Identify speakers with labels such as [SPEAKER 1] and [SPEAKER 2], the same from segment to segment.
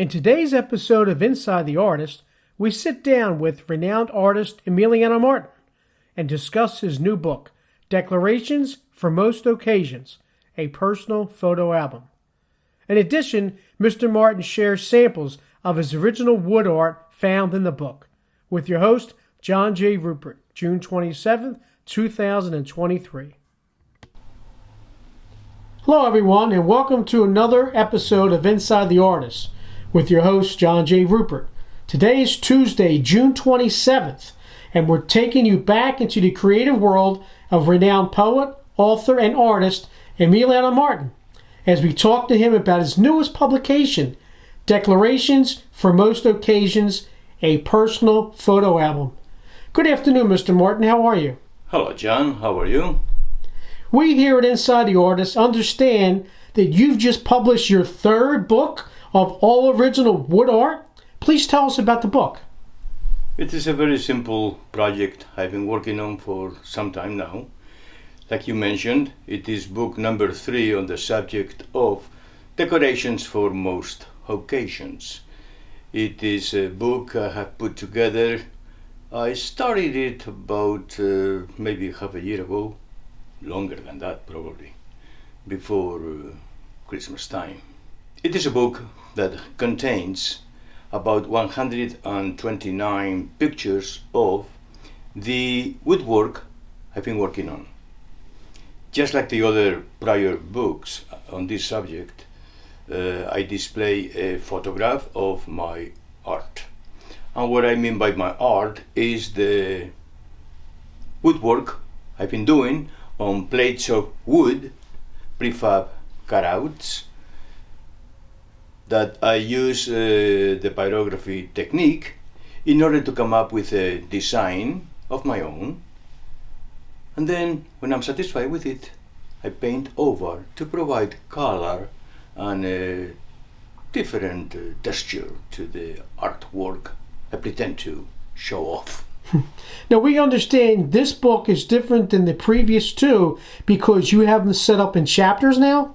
[SPEAKER 1] In today's episode of Inside the Artist, we sit down with renowned artist Emiliano Martin and discuss his new book, Declarations for Most Occasions, a personal photo album. In addition, Mr. Martin shares samples of his original wood art found in the book, with your host, John J. Ruppert, June 27, 2023. Hello, everyone, and welcome to another episode of Inside the Artist, with your host, John J. Ruppert. Today is Tuesday, June 27th, and we're taking you back into the creative world of renowned poet, author, and artist Emiliano Martin, as we talk to him about his newest publication, Declarations for Most Occasions, a personal photo album. Good afternoon, Mr. Martin. How are you?
[SPEAKER 2] Hello, John. How are you?
[SPEAKER 1] We here at Inside the Artist understand that you've just published your third book of all original wood art. Please tell us about the book.
[SPEAKER 2] It is a very simple project I've been working on for some time now. Like you mentioned, it is book number 3 on the subject of decorations for most occasions. It is a book I have put together. I started it about maybe half a year ago, longer than that probably, before Christmas time. It is a book that contains about 129 pictures of the woodwork I've been working on. Just like the other prior books on this subject, I display a photograph of my art. And what I mean by my art is the woodwork I've been doing on plates of wood, prefab cutouts, that I use the pyrography technique in order to come up with a design of my own. And then, when I'm satisfied with it, I paint over to provide color and a different texture to the artwork I pretend to show off.
[SPEAKER 1] Now, we understand this book is different than the previous two because you have them set up in chapters now?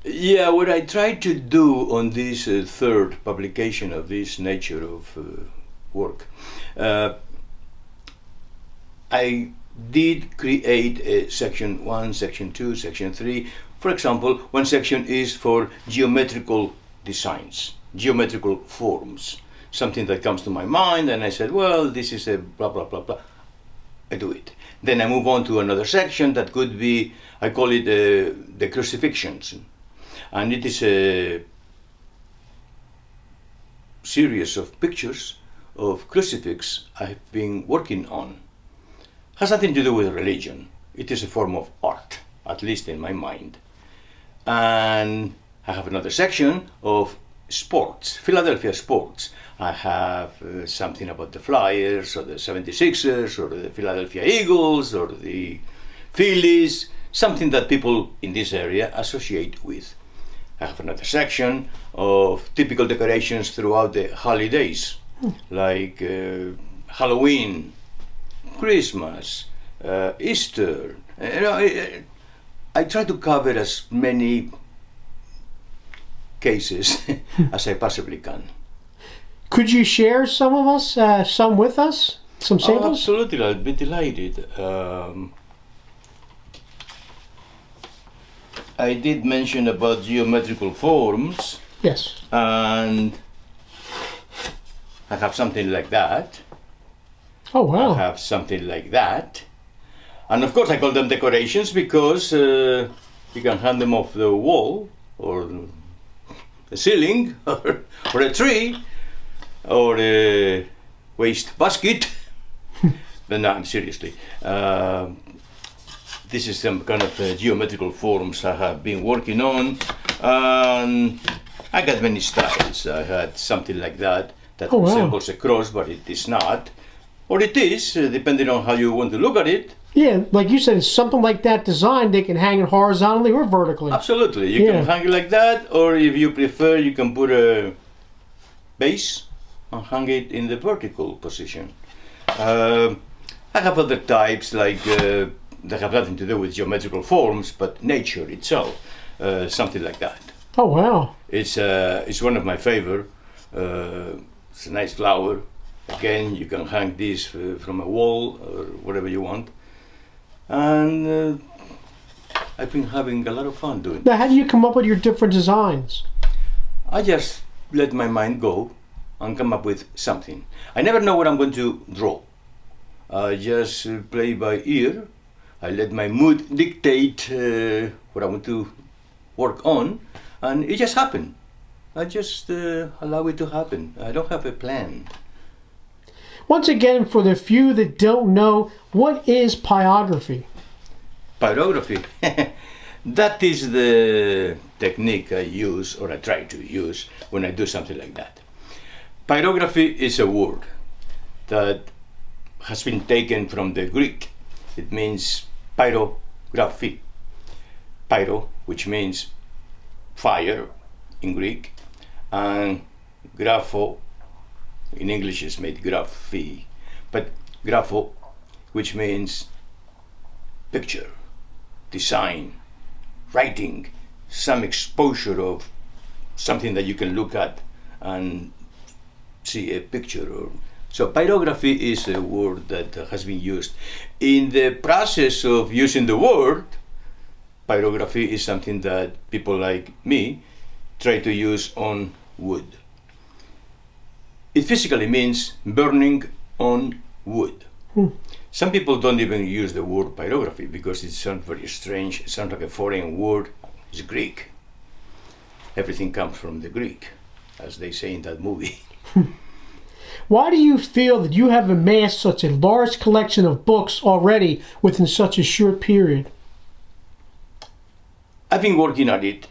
[SPEAKER 2] Yeah, what I tried to do on this third publication of this nature of work, I did create a section 1, section 2, section 3. For example, one section is for geometrical designs, geometrical forms, something that comes to my mind, and I said, well, this is a blah, blah, blah, blah. I do it. Then I move on to another section that could be, I call it the crucifixions. And it is a series of pictures of crucifix I've been working on. Has nothing to do with religion. It is a form of art, at least in my mind. And I have another section of sports, Philadelphia sports. I have something about the Flyers, or the 76ers, or the Philadelphia Eagles, or the Phillies, something that people in this area associate with. I have another section of typical decorations throughout the holidays, like Halloween, Christmas, Easter. I try to cover as many cases as I possibly can.
[SPEAKER 1] Could you share some with us? Some samples?
[SPEAKER 2] Oh, absolutely, I'd be delighted. I did mention about geometrical forms.
[SPEAKER 1] Yes.
[SPEAKER 2] And I have something like that.
[SPEAKER 1] Oh, wow.
[SPEAKER 2] I have something like that. And of course I call them decorations because you can hang them off the wall or the ceiling or a tree or a waste basket. But no, seriously. This is some kind of geometrical forms I have been working on. I got many styles. I had something like that resembles a cross, but it is not. Or it is, depending on how you want to look at it.
[SPEAKER 1] Yeah, like you said, it's something like that design, they can hang it horizontally or vertically.
[SPEAKER 2] Absolutely. You can hang it like that, or if you prefer, you can put a base and hang it in the vertical position. I have other types like that have nothing to do with geometrical forms, but nature itself, something like that.
[SPEAKER 1] Oh, wow.
[SPEAKER 2] It's one of my favorite. It's a nice flower. Again, you can hang this from a wall or whatever you want. And I've been having a lot of fun doing it.
[SPEAKER 1] Now, how do you come up with your different designs?
[SPEAKER 2] I just let my mind go and come up with something. I never know what I'm going to draw. I just play by ear. I let my mood dictate what I want to work on, and it just happened. I just allow it to happen. I don't have a plan.
[SPEAKER 1] Once again, for the few that don't know, what is pyrography?
[SPEAKER 2] Pyrography. That is the technique I use, or I try to use, when I do something like that. Pyrography is a word that has been taken from the Greek. It means pyrography. Pyro, which means fire in Greek, and grapho, in English is made graphy, but grapho, which means picture, design, writing, some exposure of something that you can look at and see a picture. So pyrography is a word that has been used. In the process of using the word, pyrography is something that people like me try to use on wood. It physically means burning on wood. Some people don't even use the word pyrography because it sounds very strange. It sounds like a foreign word. It's Greek. Everything comes from the Greek, as they say in that movie.
[SPEAKER 1] Why do you feel that you have amassed such a large collection of books already within such a short period?
[SPEAKER 2] I've been working on it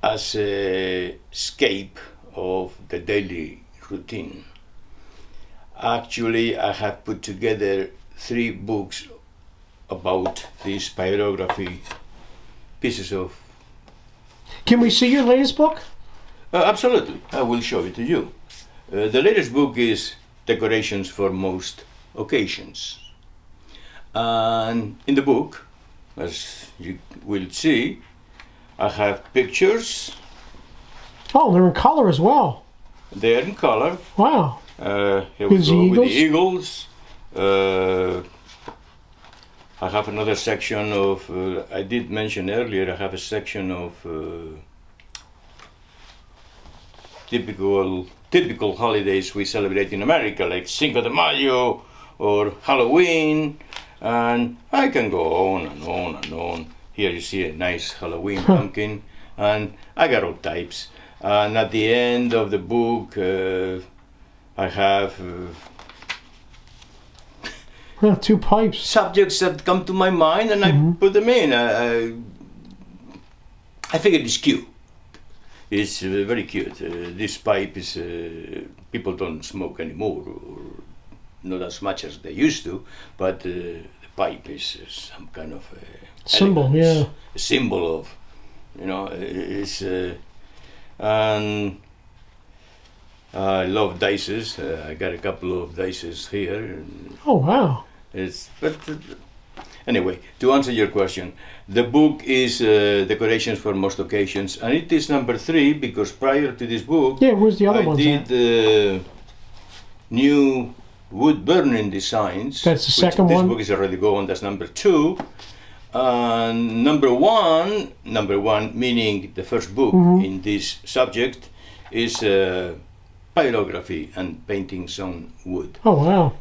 [SPEAKER 2] as an escape of the daily routine. Actually, I have put together 3 books about these pyrography pieces of...
[SPEAKER 1] Can we see your latest book?
[SPEAKER 2] Absolutely, I will show it to you. The latest book is Decorations for Most Occasions. And in the book, as you will see, I have pictures.
[SPEAKER 1] Oh, they're in color as well.
[SPEAKER 2] They are in color.
[SPEAKER 1] Wow.
[SPEAKER 2] Here we
[SPEAKER 1] With
[SPEAKER 2] go
[SPEAKER 1] the
[SPEAKER 2] with the eagles. I have another section of, I did mention earlier, I have a section of typical holidays we celebrate in America, like Cinco de Mayo or Halloween, and I can go on and on and on. Here you see a nice Halloween pumpkin, and I got all types. And at the end of the book, I have
[SPEAKER 1] 2 pipes.
[SPEAKER 2] subjects that come to my mind, and I put them in. I figured it's cute. It's very cute. This pipe is, people don't smoke anymore, or not as much as they used to, but the pipe is some kind of
[SPEAKER 1] Symbol,
[SPEAKER 2] elegance,
[SPEAKER 1] yeah.
[SPEAKER 2] a symbol of, it's, and I love dices. I got a couple of dices here.
[SPEAKER 1] Oh, wow.
[SPEAKER 2] Anyway, to answer your question, the book is Decorations for Most Occasions, and it is number 3 because prior to this book,
[SPEAKER 1] Yeah, where's the other
[SPEAKER 2] I
[SPEAKER 1] ones
[SPEAKER 2] did new wood burning designs.
[SPEAKER 1] That's the second
[SPEAKER 2] this
[SPEAKER 1] one?
[SPEAKER 2] book is already gone. That's number 2. And number one meaning the first book in this subject, is pyrography and paintings on wood.
[SPEAKER 1] Oh, wow.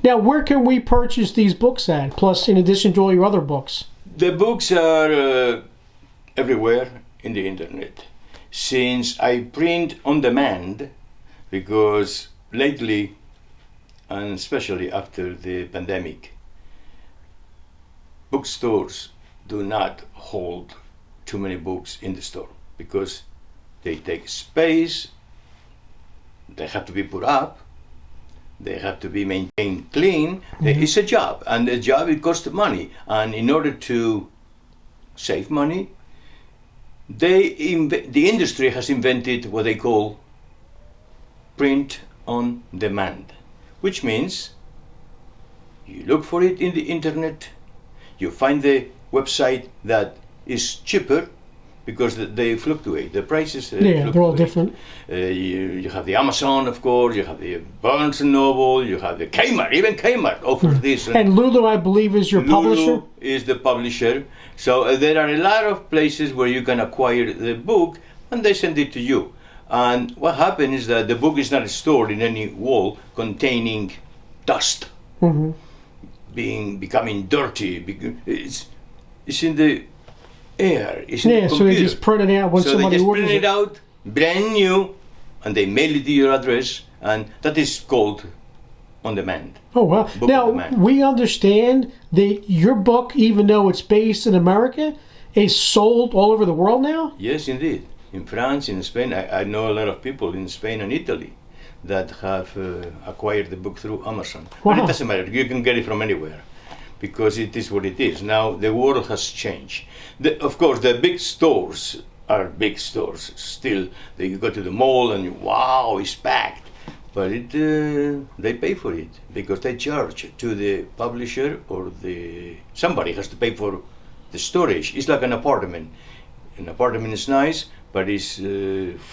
[SPEAKER 1] Now, where can we purchase these books at, plus in addition to all your other books?
[SPEAKER 2] The books are everywhere in the internet. Since I print on demand, because lately, and especially after the pandemic, bookstores do not hold too many books in the store because they take space, they have to be put up, they have to be maintained clean. It's a job, and a job, it costs money. And in order to save money, the industry has invented what they call print on demand, which means you look for it in the internet, you find the website that is cheaper because they fluctuate. The prices
[SPEAKER 1] Yeah,
[SPEAKER 2] fluctuate.
[SPEAKER 1] they're all different.
[SPEAKER 2] You have the Amazon, of course. You have the Barnes and Noble. You have the Kmart. Even Kmart offers this.
[SPEAKER 1] And Lulu, I believe, is your publisher?
[SPEAKER 2] Lulu is the publisher. So there are a lot of places where you can acquire the book, and they send it to you. And what happens is that the book is not stored in any wall containing dust,
[SPEAKER 1] Mm-hmm.
[SPEAKER 2] becoming dirty. It's in the air. It's in the
[SPEAKER 1] Yeah, so
[SPEAKER 2] computer.
[SPEAKER 1] they just print it out when
[SPEAKER 2] So
[SPEAKER 1] somebody
[SPEAKER 2] they just
[SPEAKER 1] orders
[SPEAKER 2] print it
[SPEAKER 1] it.
[SPEAKER 2] out, brand new, and they mail it to your address, and that is called on demand.
[SPEAKER 1] Oh, wow.
[SPEAKER 2] Book
[SPEAKER 1] Now,
[SPEAKER 2] on demand.
[SPEAKER 1] we understand that your book, even though it's based in America, is sold all over the world now?
[SPEAKER 2] Yes, indeed. In France, in Spain, I know a lot of people in Spain and Italy that have acquired the book through Amazon. But
[SPEAKER 1] Wow.
[SPEAKER 2] it doesn't matter. You can get it from anywhere because it is what it is. Now, the world has changed. Of course, the big stores are big stores. Still, you go to the mall and wow, it's packed. But they pay for it because they charge to the publisher or somebody has to pay for the storage. It's like an apartment. An apartment is nice, but it's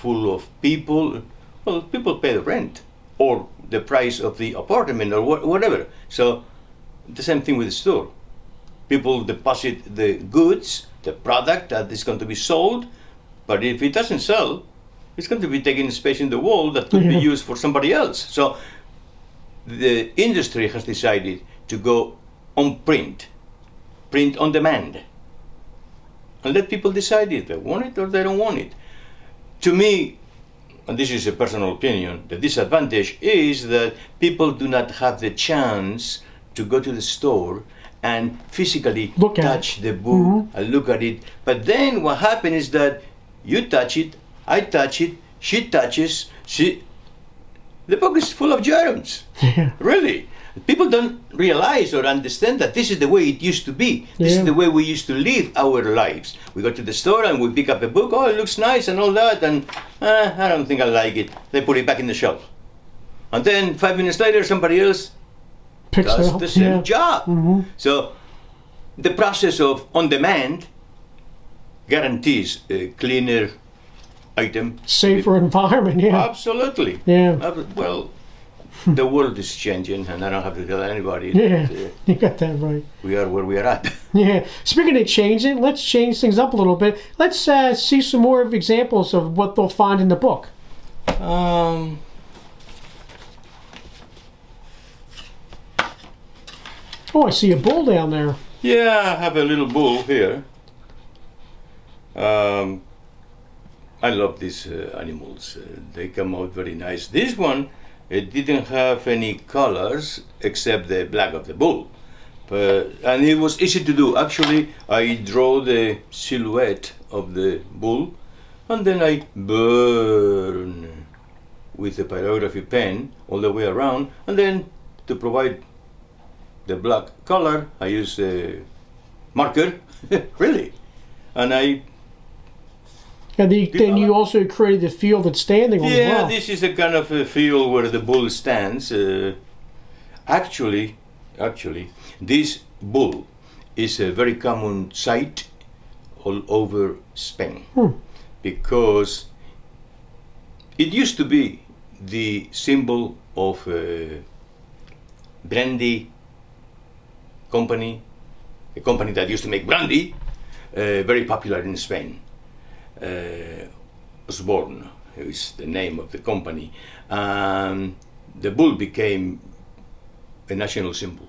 [SPEAKER 2] full of people. Well, people pay the rent or the price of the apartment or whatever. So the same thing with the store. People deposit the goods, the product that is going to be sold, but if it doesn't sell, it's going to be taking space in the wall that could be used for somebody else. So the industry has decided to go on print on demand, and let people decide if they want it or they don't want it. To me, and this is a personal opinion, the disadvantage is that people do not have the chance to go to the store and physically
[SPEAKER 1] Look at
[SPEAKER 2] touch the book and look at it. But then what happens is that you touch it, I touch it, she touches, the book is full of germs.
[SPEAKER 1] Yeah.
[SPEAKER 2] Really. People don't realize or understand that this is the way it used to be. This
[SPEAKER 1] Yeah.
[SPEAKER 2] is the way we used to live our lives. We go to the store and we pick up a book. Oh, it looks nice and all that. And I don't think I like it. They put it back in the shelf. And then 5 minutes later, somebody else
[SPEAKER 1] Picks it
[SPEAKER 2] does
[SPEAKER 1] up.
[SPEAKER 2] the same
[SPEAKER 1] Yeah.
[SPEAKER 2] job. So the process of on demand guarantees a cleaner item.
[SPEAKER 1] Safer environment, yeah.
[SPEAKER 2] Absolutely.
[SPEAKER 1] Yeah.
[SPEAKER 2] Well, the world is changing, and I don't have to tell anybody
[SPEAKER 1] Yeah,
[SPEAKER 2] that
[SPEAKER 1] you got that right.
[SPEAKER 2] we are where we are at.
[SPEAKER 1] Yeah. Speaking of changing, let's change things up a little bit. Let's see some more of examples of what they'll find in the book. Oh, I see a bull down there.
[SPEAKER 2] Yeah, I have a little bull here. I love these animals. They come out very nice. This one, it didn't have any colors except the black of the bull. And it was easy to do. Actually, I draw the silhouette of the bull and then I burn with the pyrography pen all the way around. And then to provide the black color, I use a marker, really. And I
[SPEAKER 1] And then you also created the field it's standing on as
[SPEAKER 2] Yeah,
[SPEAKER 1] well.
[SPEAKER 2] this is a kind of a field where the bull stands. Actually, this bull is a very common sight all over Spain because it used to be the symbol of a brandy company, a company that used to make brandy, very popular in Spain. Osborne is the name of the company. The bull became a national symbol.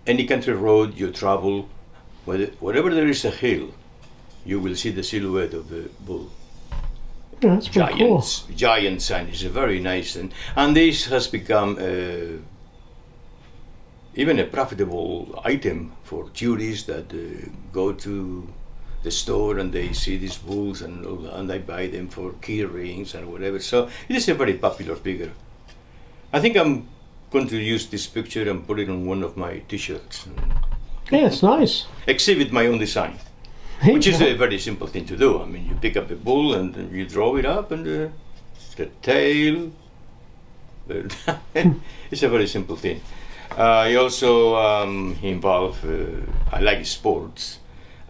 [SPEAKER 2] Any country road you travel, wherever there is a hill, you will see the silhouette of the bull.
[SPEAKER 1] Yeah, that's pretty cool.
[SPEAKER 2] Giant sign is a very nice thing. And this has become even a profitable item for tourists that go to the store and they see these bulls and they buy them for key rings and whatever. So it is a very popular figure. I think I'm going to use this picture and put it on one of my t-shirts.
[SPEAKER 1] Yeah, it's nice.
[SPEAKER 2] Exhibit my own design, which is a very simple thing to do. I mean, you pick up a bull and you draw it up and the tail. It's a very simple thing. I also involve, I like sports.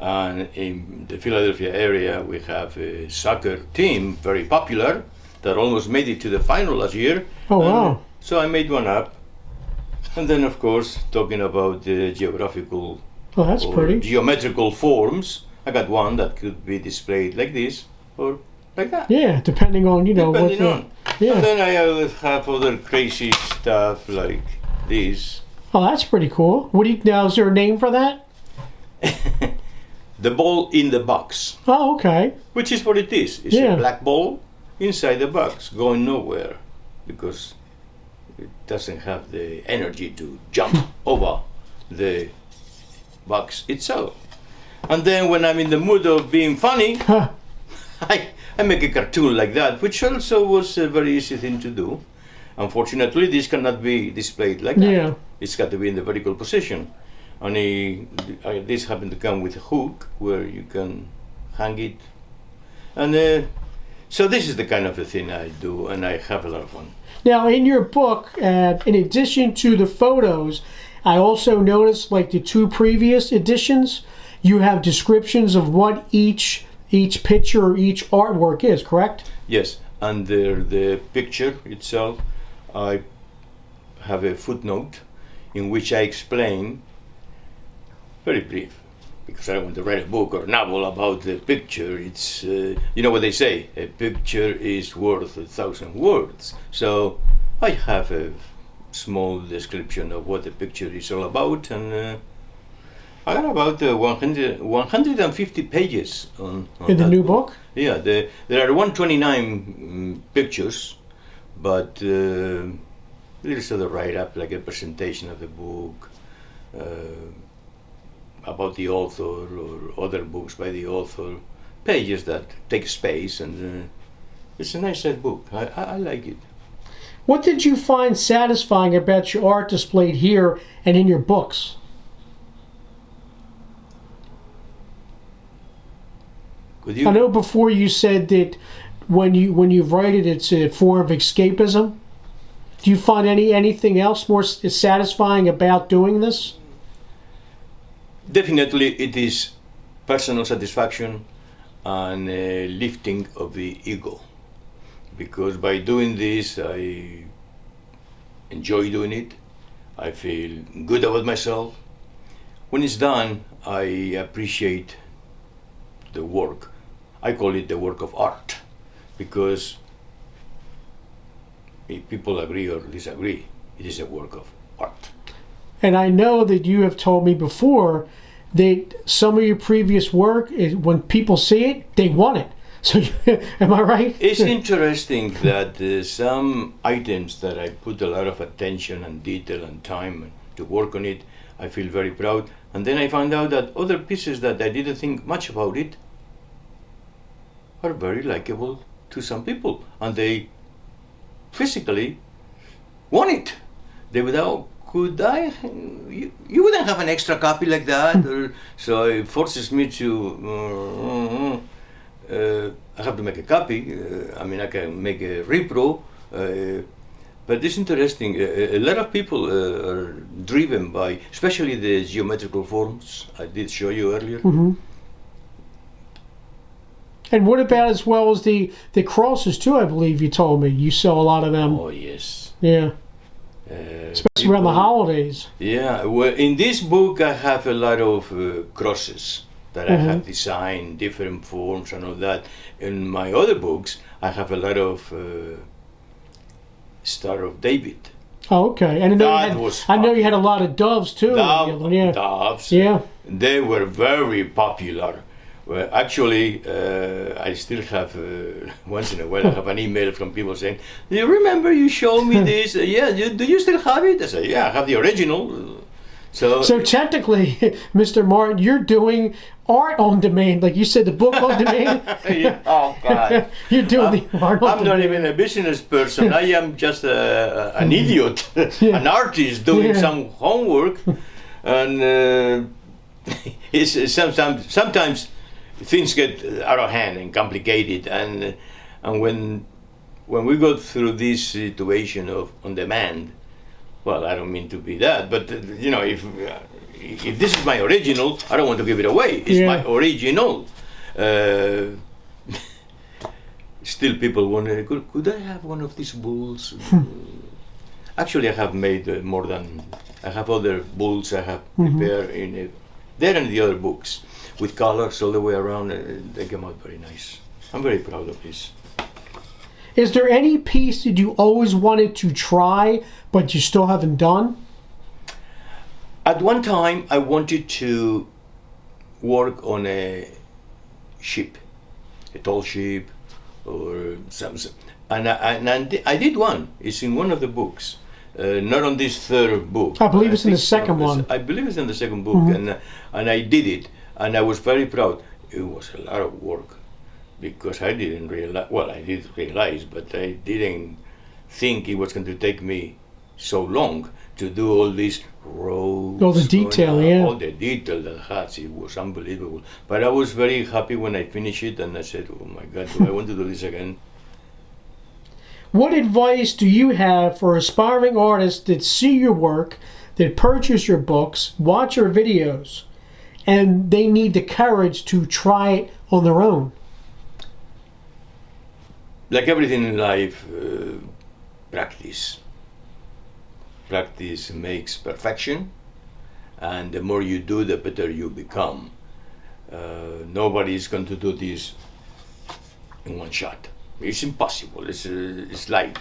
[SPEAKER 2] And in the Philadelphia area, we have a soccer team, very popular, that almost made it to the final last year.
[SPEAKER 1] Oh,
[SPEAKER 2] And
[SPEAKER 1] wow.
[SPEAKER 2] so I made one up. And then, of course, talking about the geographical
[SPEAKER 1] Oh, that's
[SPEAKER 2] or
[SPEAKER 1] pretty.
[SPEAKER 2] geometrical forms, I got one that could be displayed like this or like that.
[SPEAKER 1] Yeah, depending on,
[SPEAKER 2] Depending
[SPEAKER 1] what
[SPEAKER 2] on.
[SPEAKER 1] yeah.
[SPEAKER 2] And then I have other crazy stuff like this.
[SPEAKER 1] Oh, that's pretty cool. Now, is there a name for that?
[SPEAKER 2] The ball in the box,
[SPEAKER 1] Oh, okay.
[SPEAKER 2] which is what it is. It's
[SPEAKER 1] Yeah.
[SPEAKER 2] a black ball inside the box, going nowhere, because it doesn't have the energy to jump over the box itself. And then when I'm in the mood of being funny,
[SPEAKER 1] Huh.
[SPEAKER 2] I make a cartoon like that, which also was a very easy thing to do. Unfortunately, this cannot be displayed like that.
[SPEAKER 1] Yeah.
[SPEAKER 2] It's got to be in the vertical position. And this happened to come with a hook where you can hang it. And so this is the kind of a thing I do, and I have a lot of fun.
[SPEAKER 1] Now, in your book, in addition to the photos, I also noticed, like the two previous editions, you have descriptions of what each picture or each artwork is, correct?
[SPEAKER 2] Yes, under the picture itself, I have a footnote in which I explain, very brief, because I don't want to write a book or novel about the picture. It's, you know what they say, a picture is worth 1,000 words. So I have a small description of what the picture is all about, and I got about 150 pages on
[SPEAKER 1] In the
[SPEAKER 2] that
[SPEAKER 1] new book?
[SPEAKER 2] Yeah, there are 129 pictures, but there is other write-up, like a presentation of the book, about the author or other books by the author, pages that take space, and it's a nice size book. I like it.
[SPEAKER 1] What did you find satisfying about your art displayed here and in your books?
[SPEAKER 2] Could you?
[SPEAKER 1] I know before you said that when you write it, it's a form of escapism. Do you find anything else more satisfying about doing this?
[SPEAKER 2] Definitely, it is personal satisfaction and lifting of the ego. Because by doing this, I enjoy doing it. I feel good about myself. When it's done, I appreciate the work. I call it the work of art, because if people agree or disagree, it is a work of art.
[SPEAKER 1] And I know that you have told me before that some of your previous work, when people see it, they want it. So, am I right?
[SPEAKER 2] It's interesting that some items that I put a lot of attention and detail and time to work on it, I feel very proud. And then I found out that other pieces that I didn't think much about it are very likable to some people, and they physically want it. They would, oh, could I? You wouldn't have an extra copy like that, or, so it forces me to. I have to make a copy. I mean, I can make a repro, but it's interesting. A lot of people are driven by, especially the geometrical forms I did show you earlier.
[SPEAKER 1] Mm-hmm. And what about as well as the crosses too? I believe you told me you sell a lot of them.
[SPEAKER 2] Oh yes.
[SPEAKER 1] Yeah. Especially around the holidays.
[SPEAKER 2] Yeah. Well, in this book, I have a lot of crosses that I have designed, different forms and all that. In my other books, I have a lot of Star of David.
[SPEAKER 1] Oh, okay. And I know you had a lot of doves too.
[SPEAKER 2] Doves.
[SPEAKER 1] Yeah.
[SPEAKER 2] They were very popular. Well, actually, I still have, once in a while, I have an email from people saying, do you remember you showed me this? Yeah, do you still have it? I say, yeah, I have the original. So
[SPEAKER 1] technically, Mr. Martin, you're doing art on demand. Like you said, the book on demand.
[SPEAKER 2] Yeah. Oh, God.
[SPEAKER 1] You're doing the art on
[SPEAKER 2] I'm
[SPEAKER 1] demand.
[SPEAKER 2] not even a business person. I am just an idiot, an artist doing some homework. And it's sometimes things get out of hand and complicated. And when we go through this situation of on demand, well, I don't mean to be that, but if if this is my original, I don't want to give it away. It's my original. Still, people wonder, could I have one of these bulls? Actually, I have made I have other bulls I have prepared there and the other books with colors all the way around. They came out very nice. I'm very proud of this.
[SPEAKER 1] Is there any piece that you always wanted to try, but you still haven't done?
[SPEAKER 2] At one time, I wanted to work on a ship, a tall ship, or something. And I did one. It's in one of the books. Not on this third book.
[SPEAKER 1] I believe it's in the second one.
[SPEAKER 2] I believe it's in the second book, and I did it, and I was very proud. It was a lot of work, because I didn't realize. Well, I did realize, but I didn't think it was going to take me so long to do all these roads.
[SPEAKER 1] All the detail,
[SPEAKER 2] all the detail that has. It was unbelievable. But I was very happy when I finished it, and I said, "Oh my God, do I want to do this again?"
[SPEAKER 1] What advice do you have for aspiring artists that see your work, that purchase your books, watch your videos, and they need the courage to try it on their own?
[SPEAKER 2] Like everything in life, practice. Practice makes perfection, and the more you do, the better you become. Nobody is going to do this in one shot. It's impossible. It's life.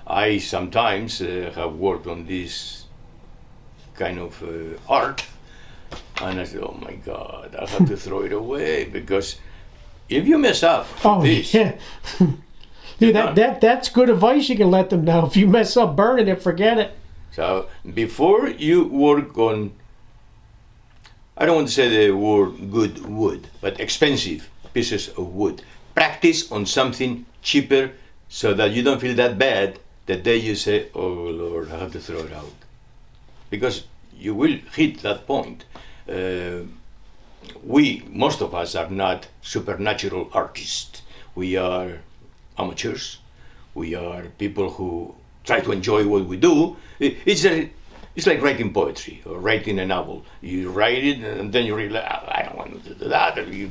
[SPEAKER 2] I sometimes have worked on this kind of art, and I said, "Oh my God, I have to throw it away," because if you mess up with this,
[SPEAKER 1] yeah. Dude, that's good advice you can let them know. If you mess up, burn it, forget it.
[SPEAKER 2] So before you work on, I don't want to say the word good wood, but expensive pieces of wood, practice on something cheaper so that you don't feel that bad the day you say, "Oh Lord, I have to throw it out." Because you will hit that point. Most of us are not supernatural artists. We are amateurs. We are people who try to enjoy what we do. It's like writing poetry or writing a novel. You write it and then you realize, I don't want to do that, and you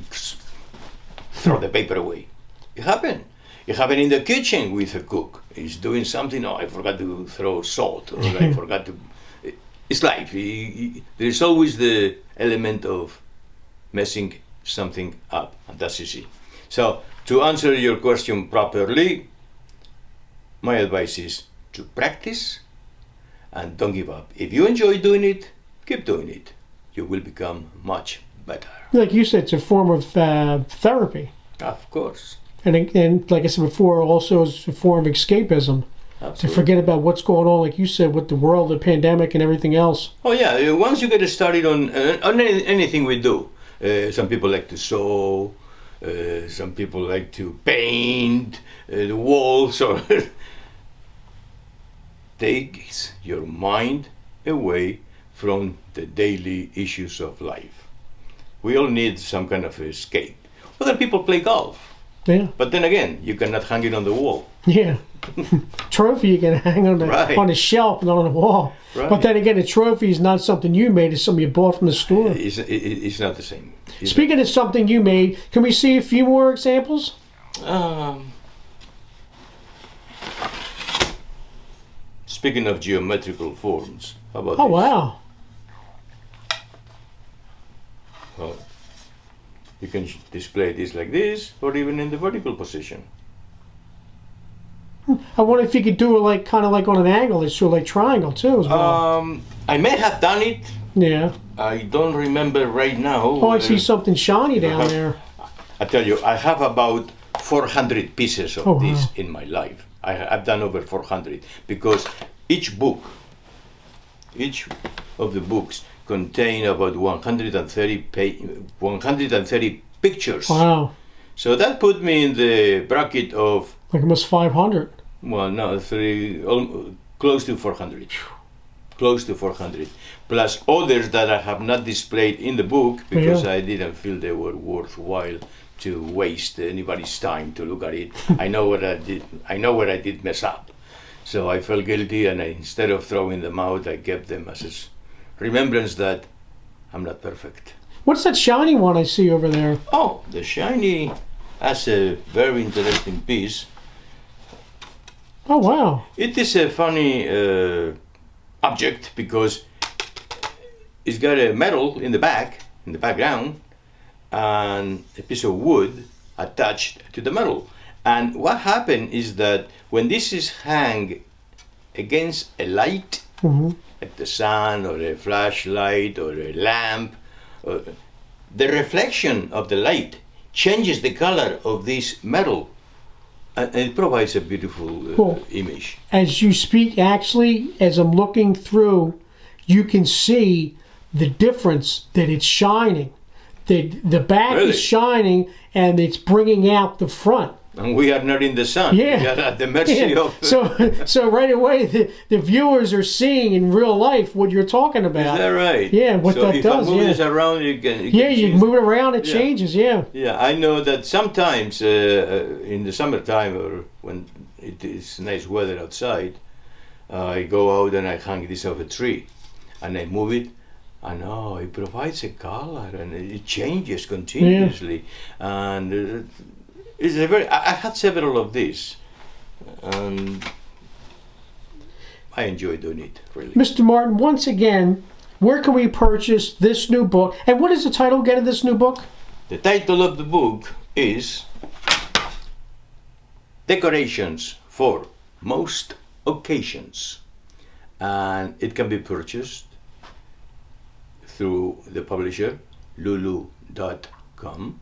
[SPEAKER 2] throw the paper away. It happened. It happened in the kitchen with a cook. He's doing something, I forgot to throw salt, or I forgot to... It's life. There's always the element of messing something up, and that's easy. So, to answer your question properly, my advice is to practice and don't give up. If you enjoy doing it, keep doing it. You will become much better.
[SPEAKER 1] Like you said, it's a form of therapy.
[SPEAKER 2] Of course.
[SPEAKER 1] And like I said before, also it's a form of escapism.
[SPEAKER 2] Absolutely.
[SPEAKER 1] To forget about what's going on, like you said, with the world, the pandemic, and everything else.
[SPEAKER 2] Oh yeah, once you get started on anything we do, some people like to sew, some people like to paint the walls, or takes your mind away from the daily issues of life. We all need some kind of escape. Other people play golf.
[SPEAKER 1] Yeah.
[SPEAKER 2] But then again, you cannot hang it on the wall.
[SPEAKER 1] Yeah. Trophy you can hang on the shelf, not on the wall.
[SPEAKER 2] Right.
[SPEAKER 1] But then again, a trophy is not something you made, it's something you bought from the store.
[SPEAKER 2] It's not the same.
[SPEAKER 1] Speaking of something you made, can we see a few more examples?
[SPEAKER 2] Speaking of geometrical forms, how about
[SPEAKER 1] this? Oh,
[SPEAKER 2] this?
[SPEAKER 1] wow.
[SPEAKER 2] Well, you can display this like this, or even in the vertical position.
[SPEAKER 1] I wonder if you could do it kind of like on an angle, it's sort of like triangle too as well.
[SPEAKER 2] I may have done it.
[SPEAKER 1] Yeah.
[SPEAKER 2] I don't remember right now.
[SPEAKER 1] Oh, I see something shiny down there.
[SPEAKER 2] I tell you, I have about 400 pieces of this in my life. I've done over 400 because each of the books contain about 130 pictures.
[SPEAKER 1] Wow.
[SPEAKER 2] So that put me in the bracket of...
[SPEAKER 1] Like almost 500.
[SPEAKER 2] Well, no, close to 400. Close to 400. Plus others that I have not displayed in the book because I didn't feel they were worthwhile to waste anybody's time to look at it. I know what I did. I know where I did mess up. So I felt guilty, and instead of throwing them out, I kept them as a remembrance that I'm not perfect.
[SPEAKER 1] What's that shiny one I see over there?
[SPEAKER 2] Oh, the shiny has a very interesting piece.
[SPEAKER 1] Oh, wow.
[SPEAKER 2] It is a funny object because it's got a metal in the background, and a piece of wood attached to the metal. And what happened is that when this is hung against a light, like the sun or a flashlight or a lamp, the reflection of the light changes the color of this metal, and it provides a beautiful image.
[SPEAKER 1] As you speak, actually, as I'm looking through, you can see the difference that it's shining. The back
[SPEAKER 2] Really?
[SPEAKER 1] is shining, and it's bringing out the front.
[SPEAKER 2] And we are not in the sun.
[SPEAKER 1] Yeah.
[SPEAKER 2] We are at the mercy of...
[SPEAKER 1] So right away, the viewers are seeing in real life what you're talking about.
[SPEAKER 2] Is that right?
[SPEAKER 1] Yeah, what
[SPEAKER 2] so
[SPEAKER 1] that
[SPEAKER 2] if
[SPEAKER 1] does.
[SPEAKER 2] I move this around, you can
[SPEAKER 1] You move it around, it changes. Yeah.
[SPEAKER 2] Yeah, I know that sometimes in the summertime or when it is nice weather outside, I go out and I hang this off a tree, and I move it, and it provides a color, and it changes continuously, and it's a very. I had several of these, and I enjoy doing it really.
[SPEAKER 1] Mr. Martin, once again, where can we purchase this new book? And what is the title again of this new book?
[SPEAKER 2] The title of the book is Decorations for Most Occasions, and it can be purchased through the publisher lulu.com.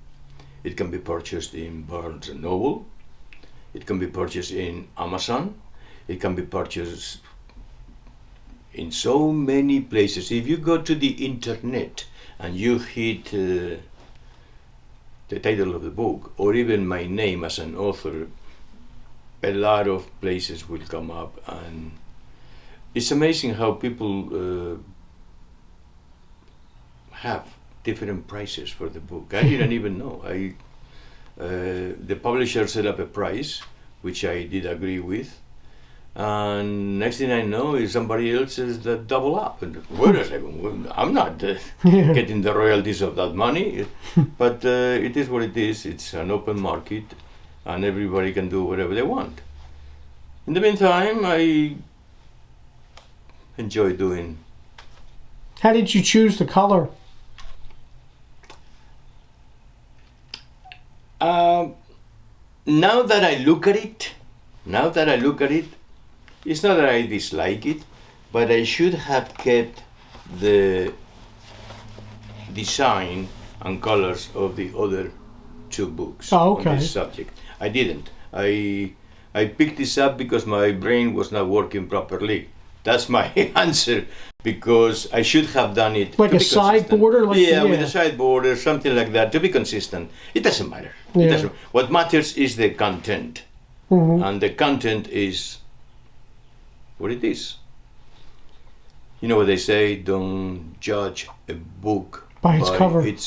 [SPEAKER 2] It can be purchased in Barnes & Noble. It can be purchased in Amazon. It can be purchased in so many places. If you go to the internet and you hit the title of the book, or even my name as an author, a lot of places will come up, and it's amazing how people have different prices for the book. I didn't even know. The publisher set up a price, which I did agree with, and next thing I know is somebody else says that double up. And wait a second, I'm not getting the royalties of that money, but it is what it is. It's an open market, and everybody can do whatever they want. In the meantime, I enjoy doing.
[SPEAKER 1] How did you choose the color?
[SPEAKER 2] Now that I look at it, it's not that I dislike it, but I should have kept the design and colors of the other two books on this subject. I didn't. I picked this up because my brain was not working properly. That's my answer, because I should have done it
[SPEAKER 1] like a side border,
[SPEAKER 2] with a side border, something like that, to be consistent. It doesn't matter.
[SPEAKER 1] Yeah.
[SPEAKER 2] It doesn't. What matters is the content, and the content is what it is. You know what they say: don't judge a book
[SPEAKER 1] by its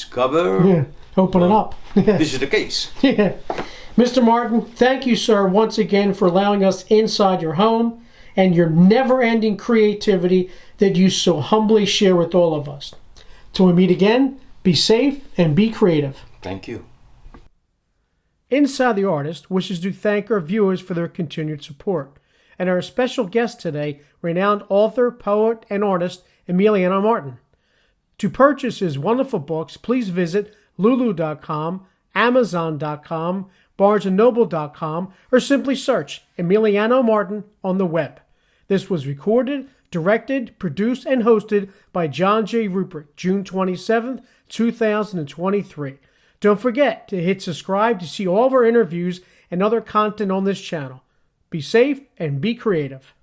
[SPEAKER 1] cover. Yeah, open it up.
[SPEAKER 2] This is the case.
[SPEAKER 1] Yeah, Mr. Martin, thank you, sir, once again for allowing us inside your home and your never-ending creativity that you so humbly share with all of us. Till we meet again, be safe and be creative.
[SPEAKER 2] Thank you.
[SPEAKER 1] Inside the Artist wishes to thank our viewers for their continued support, and our special guest today, renowned author, poet, and artist Emiliano Martin. To purchase his wonderful books, please visit lulu.com, amazon.com, barnesandnoble.com, or simply search Emiliano Martin on the web. This was recorded, directed, produced, and hosted by John J. Ruppert, June 27th, 2023. Don't forget to hit subscribe to see all of our interviews and other content on this channel. Be safe and be creative.